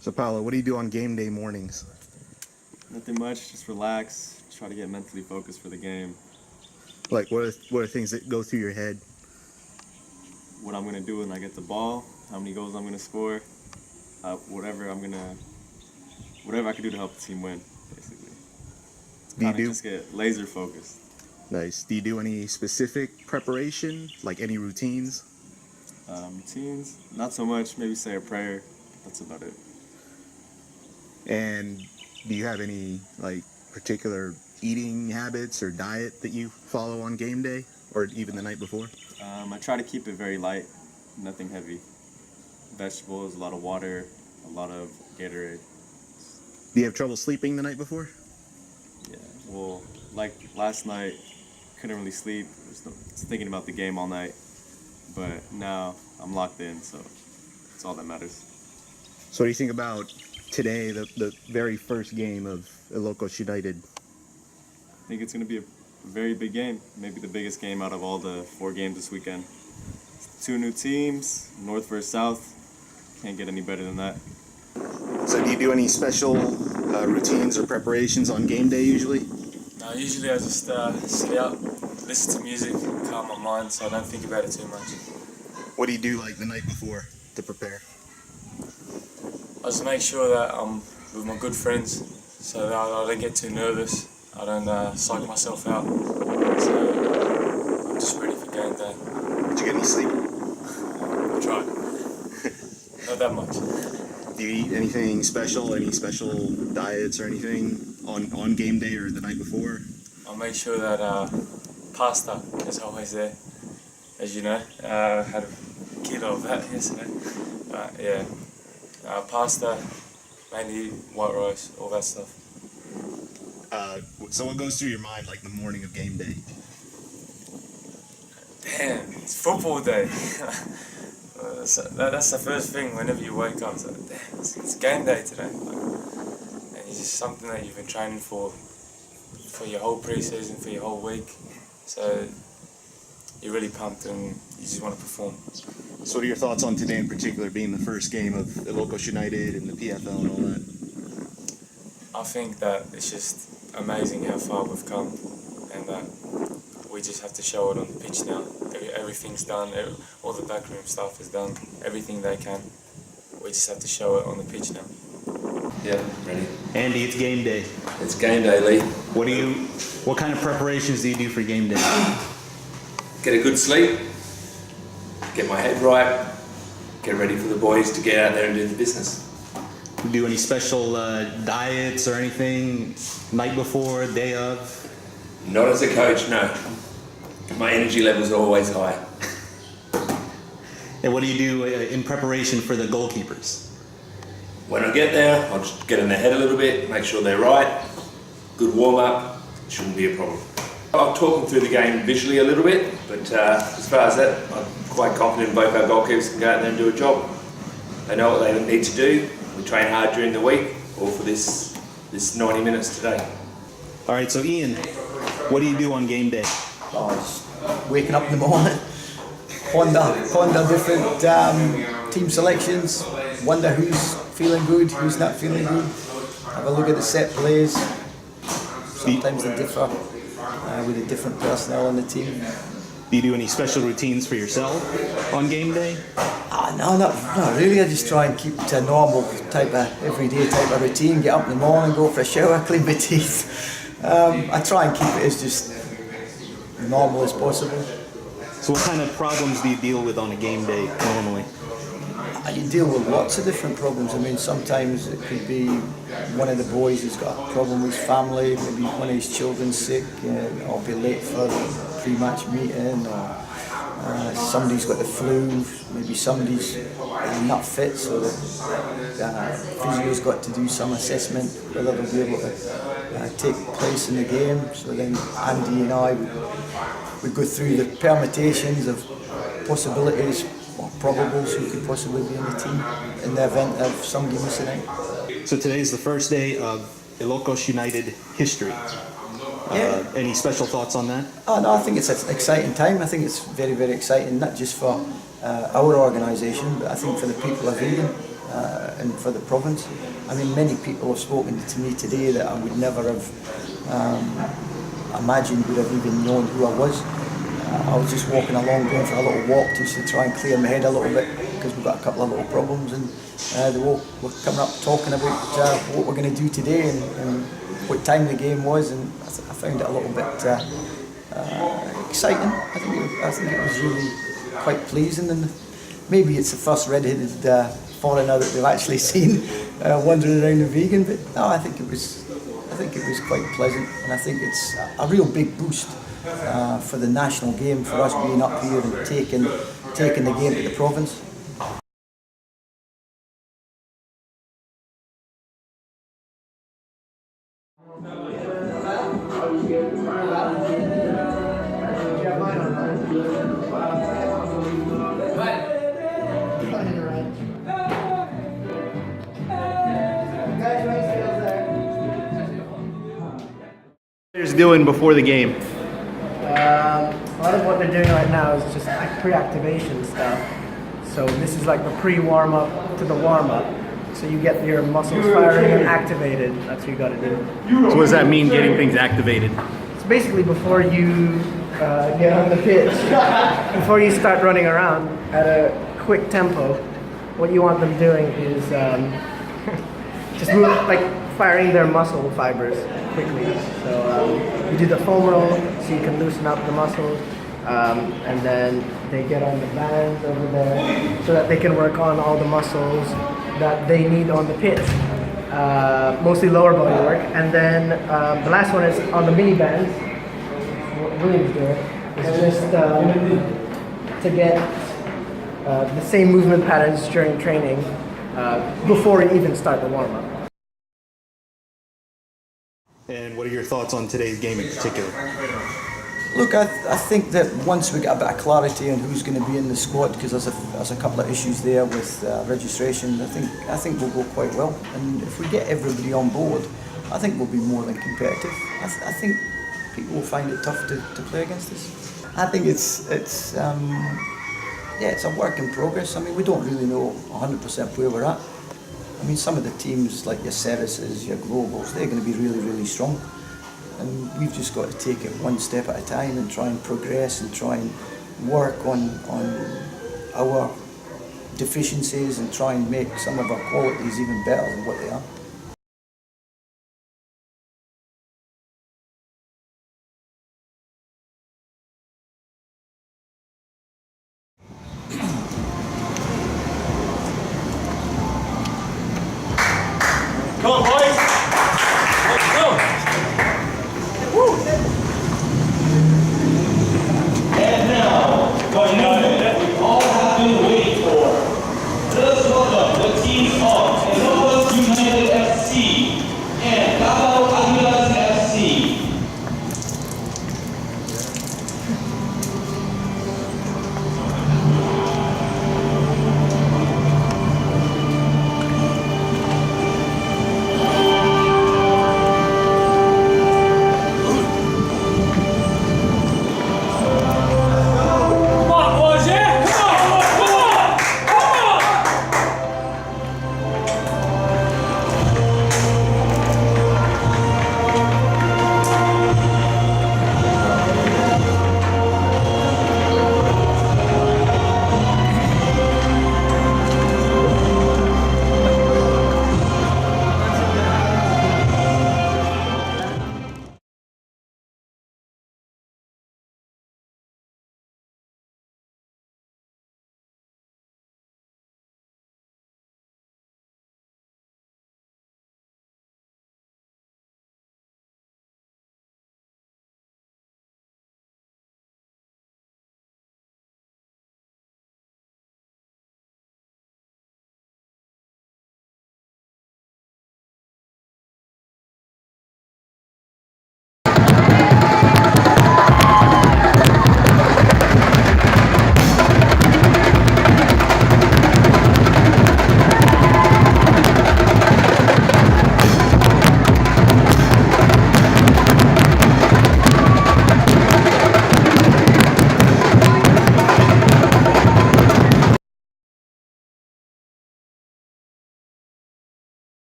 So Paolo, what do you do on game day mornings? Nothing much, just relax, try to get mentally focused for the game. Like what are things that go through your head? What I'm gonna do when I get the ball, how many goals I'm gonna score, whatever I can do to help the team win, basically. Just get laser focused. Nice. Do you do any specific preparation, like any routines? Routines, not so much. Maybe say a prayer. That's about it. And do you have any like particular eating habits or diet that you follow on game day, or even the night before? I try to keep it very light, nothing heavy. Vegetables, a lot of water, a lot of Gatorade. Do you have trouble sleeping the night before? Yeah, well, like last night, couldn't really sleep. Was thinking about the game all night, but now I'm locked in, so it's all that matters. So what do you think about today, the very first game of Ilocos United? I think it's going to be a very big game, maybe the biggest game out of all the 4 games this weekend. Two new teams, North versus South. Can't get any better than that. So do you do any special routines or preparations on game day usually? No, usually I just sit out, listen to music, calm my mind so I don't think about it too much. What do you do like the night before to prepare? I just make sure that I'm with my good friends so that I don't get too nervous. I don't psych myself out. So I'm just ready for game day. Did you get any sleep? I tried. Not that much. Do you eat anything special, any special diets or anything on game day or the night before? I'll make sure that pasta is always there. As you know, I had a kilo of that yesterday. Yeah, pasta, mainly white rice, all that stuff. So what goes through your mind like the morning of game day? Damn, it's football day. So that's the first thing whenever you wake up. So, damn, it's game day today. And it's just something that you've been training for your whole pre-season, for your whole week. So you're really pumped and you just want to perform. So what are your thoughts on today in particular, being the first game of Ilocos United and the PFL and all that? I think that it's just amazing how far we've come, and that we just have to show it on the pitch now. Everything's done, all the backroom stuff is done, everything they can. We just have to show it on the pitch now. Yeah, ready. Andy, it's game day. It's game day, Lee. What kind of preparations do you do for game day? Get a good sleep, get my head right, get ready for the boys to get out there and do the business. Do any special diets or anything night before, day of? Not as a coach, no. My energy levels are always high. And what do you do in preparation for the goalkeepers? When I get there, I'll just get in their head a little bit, make sure they're right. Good warm-up, shouldn't be a problem. I'll talk them through the game visually a little bit, but as far as that, I'm quite confident both our goalkeepers can go out there and do a job. They know what they need to do. We train hard during the week, all for this 90 minutes today. All right, so Ian, what do you do on game day? Just waking up in the morning, ponder different team selections, wonder who's feeling good, who's not feeling good, have a look at the set plays. Sometimes they differ with a different personnel on the team. Do you do any special routines for yourself on game day? No, not really. I just try and keep to a normal type of everyday type of routine. Get up in the morning, go for a shower, clean my teeth. I try and keep it as just normal as possible. So what kind of problems do you deal with on a game day normally? You deal with lots of different problems. I mean, sometimes it could be one of the boys who's got a problem with his family, maybe one of his children sick, or be late for the pre-match meeting, or somebody's got the flu, maybe somebody's not fit, so the physio's got to do some assessment whether they'll be able to take place in the game. So then Andy and I we go through the permutations of possibilities or probables who could possibly be in the team in the event of somebody missing out. So today's the first day of Ilocos United history. Any special thoughts on that? Oh, no, I think it's an exciting time. I think it's very, very exciting, not just for our organisation, but I think for the people of Eden. and for the province. I mean, many people have spoken to me today that I would never have imagined would have even known who I was. I was just walking along, going for a little walk just to try and clear my head a little bit, because we've got a couple of little problems, and they were coming up talking about what we're going to do today and what time the game was, and I found it a little bit exciting. I think it was really quite pleasing, and maybe it's the first red-headed foreigner that they've actually seen wandering around the vegan, but no, I think it was quite pleasant, and I think it's a real big boost for the national game, for us being up here and taking the game to the province. Doing before the game? A lot of what they're doing right now is just pre-activation stuff. So this is like the pre-warm-up to the warm-up. So you get your muscles firing and activated. That's what you got to do. So what does that mean, getting things activated? It's basically before you get on the pitch, before you start running around at a quick tempo, what you want them doing is just move, like firing their muscle fibers quickly. So you do the foam roll so you can loosen up the muscles, and then they get on the bands over there so that they can work on all the muscles that they need on the pitch, mostly lower body work. And then the last one is on the mini bands. What William's doing is just to get the same movement patterns during training before you even start the warm-up. And what are your thoughts on today's game in particular? Look, I think that once we get a bit of clarity on who's going to be in the squad, because there's a couple of issues there with registration, I think we'll go quite well. And if we get everybody on board, I think we'll be more than competitive. I think people will find it tough to play against us. I think it's a work in progress. I mean, we don't really know 100% where we're at. I mean, some of the teams like your Cereses, your Globals, they're going to be really, really strong. And we've just got to take it one step at a time and try and progress and try and work on our deficiencies and try and make some of our qualities even better than what they are. Come on, boys! Let's go! Woo! And now, the moment that we all have been waiting for. Let us welcome the teams of Ilocos United FC and Ilocos FC.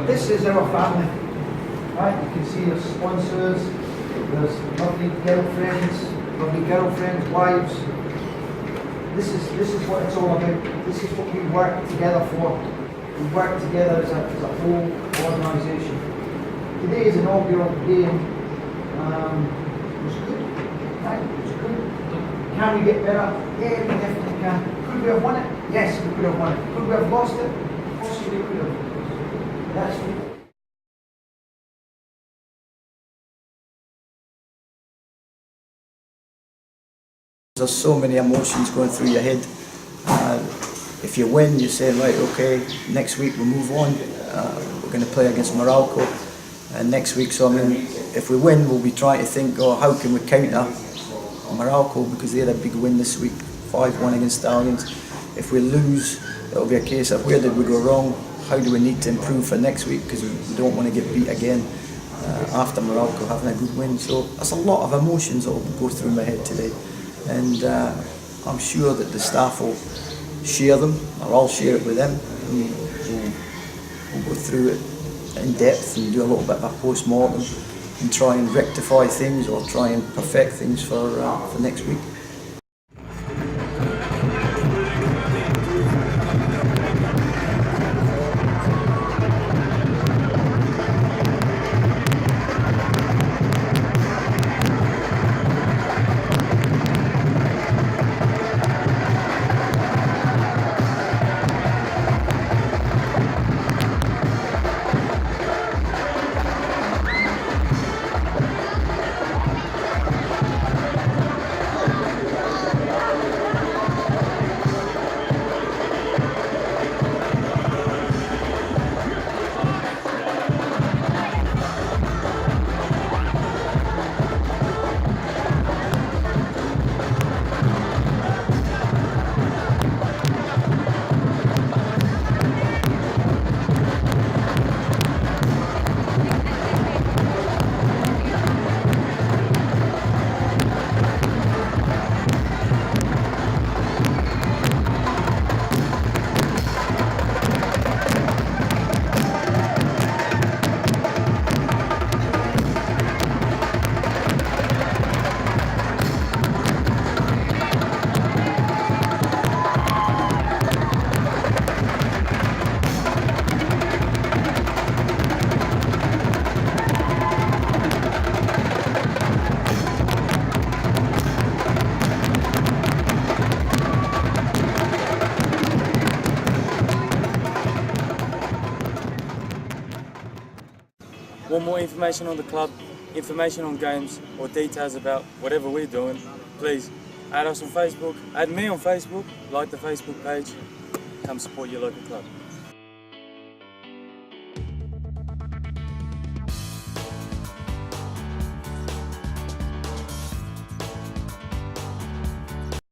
This is our family, right? You can see there's sponsors, there's lovely girlfriends, wives. This is what it's all about. This is what we work together for. We work together as a whole organisation. Today's inaugural game was good. Right? It was good. Can we get better? Yeah, we definitely can. Could we have won it? Yes, we could have won it. Could we have lost it? Possibly could have. That's There's so many emotions going through your head. If you win, you say, right, okay, next week we'll move on. We're going to play against Morocco next week. So, I mean, if we win, we'll be trying to think, oh, how can we counter Morocco, because they had a big win this week, 5-1 against Stallions. If we lose, it'll be a case of where did we go wrong? How do we need to improve for next week? Because we don't want to get beat again after Morocco having a good win. So there's a lot of emotions that will go through my head today. And I'm sure that the staff will share them, or I'll share it with them. And we'll go through it in depth and do a little bit of a post-mortem and try and rectify things or try and perfect things for next week. Want more information on the club, information on games, or details about whatever we're doing, please add us on Facebook, add me on Facebook, like the Facebook page, come support your local club.